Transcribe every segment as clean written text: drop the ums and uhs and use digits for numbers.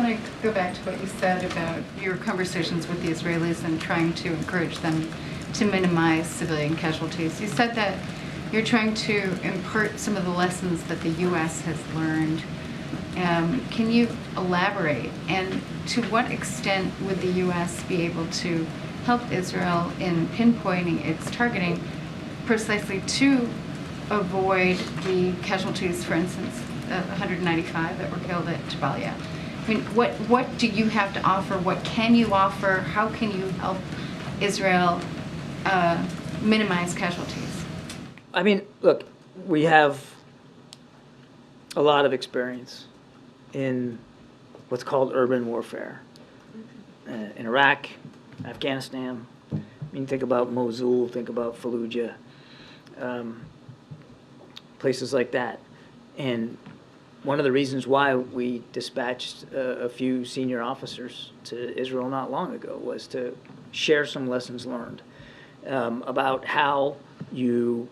want to go back to what you said about your conversations with the Israelis and trying to encourage them to minimize civilian casualties. You said that you're trying to impart some of the lessons that the U.S. has learned. Can you elaborate? And to what extent would the U.S. be able to help Israel in pinpointing its targeting precisely to avoid the casualties, for instance, 195 that were killed at Jabalia? I mean, what do you have to offer? What can you offer? How can you help Israel minimize casualties? I mean, look, we have a lot of experience in what's called urban warfare. In Iraq, Afghanistan, I mean, think about Mosul, think about Fallujah, places like that. And one of the reasons why we dispatched a few senior officers to Israel not long ago was to share some lessons learned about how you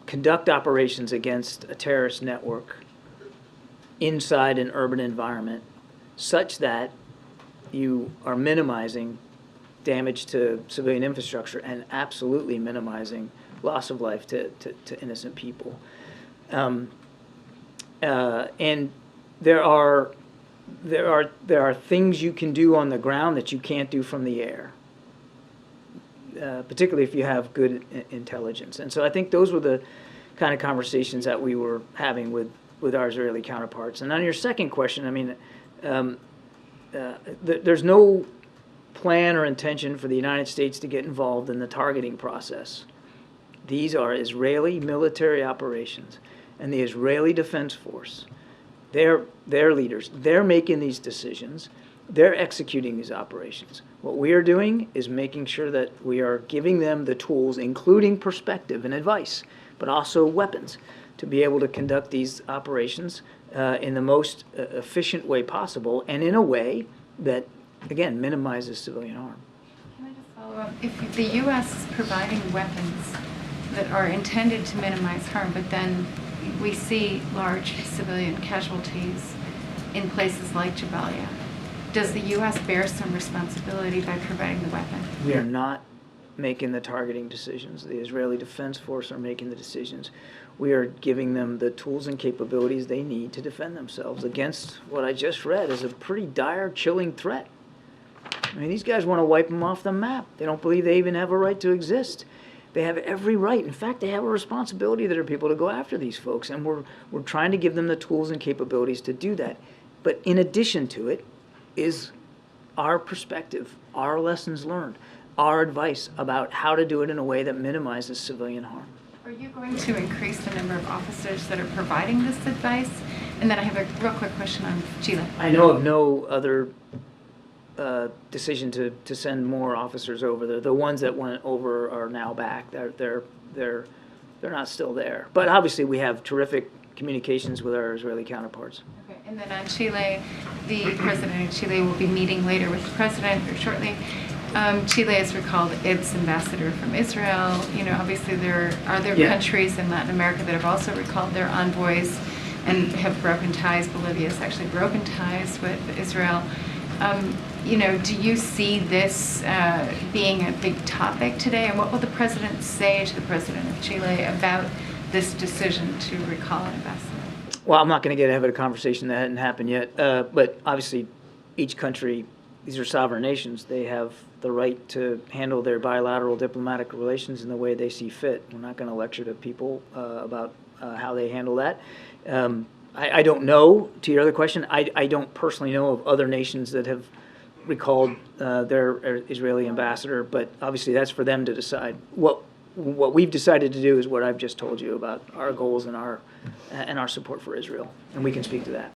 conduct operations against a terrorist network inside an urban environment such that you are minimizing damage to civilian infrastructure and absolutely minimizing loss of life to innocent people. And there are things you can do on the ground that you can't do from the air, particularly if you have good intelligence. And so I think those were the kind of conversations that we were having with our Israeli counterparts. And on your second question, I mean, there's no plan or intention for the United States to get involved in the targeting process. These are Israeli military operations, and the Israeli Defense Force, they're leaders. They're making these decisions. They're executing these operations. What we are doing is making sure that we are giving them the tools, including perspective and advice, but also weapons, to be able to conduct these operations in the most efficient way possible and in a way that, again, minimizes civilian harm. Can I just follow up? If the U.S. is providing weapons that are intended to minimize harm, but then we see large civilian casualties in places like Jabalia, does the U.S. bear some responsibility by providing the weapon? We are not making the targeting decisions. The Israeli Defense Force are making the decisions. We are giving them the tools and capabilities they need to defend themselves against what I just read as a pretty dire, chilling threat. I mean, these guys want to wipe them off the map. They don't believe they even have a right to exist. They have every right. In fact, they have a responsibility that are people to go after these folks, and we're trying to give them the tools and capabilities to do that. But in addition to it is our perspective, our lessons learned, our advice about how to do it in a way that minimizes civilian harm. Are you going to increase the number of officers that are providing this advice? And then I have a real quick question on Chile. I know of no other decision to send more officers over there. The ones that went over are now back. They're not still there. But obviously we have terrific communications with our Israeli counterparts. Okay. And then on Chile, the president of Chile will be meeting later with the president or shortly. Chile has recalled its ambassador from Israel. You know, obviously there are other countries in Latin America that have also recalled their envoys and have broken ties. Bolivia has actually broken ties with Israel. You know, do you see this being a big topic today? And what will the president say to the president of Chile about this decision to recall an ambassador? Well, I'm not going to get ahead of a conversation that hadn't happened yet. But obviously, each country, these are sovereign nations. They have the right to handle their bilateral diplomatic relations in the way they see fit. We're not going to lecture to people about how they handle that. I don't know, to your other question, I don't personally know of other nations that have recalled their Israeli ambassador, but obviously that's for them to decide. What we've decided to do is what I've just told you about our goals and our support for Israel, and we can speak to that.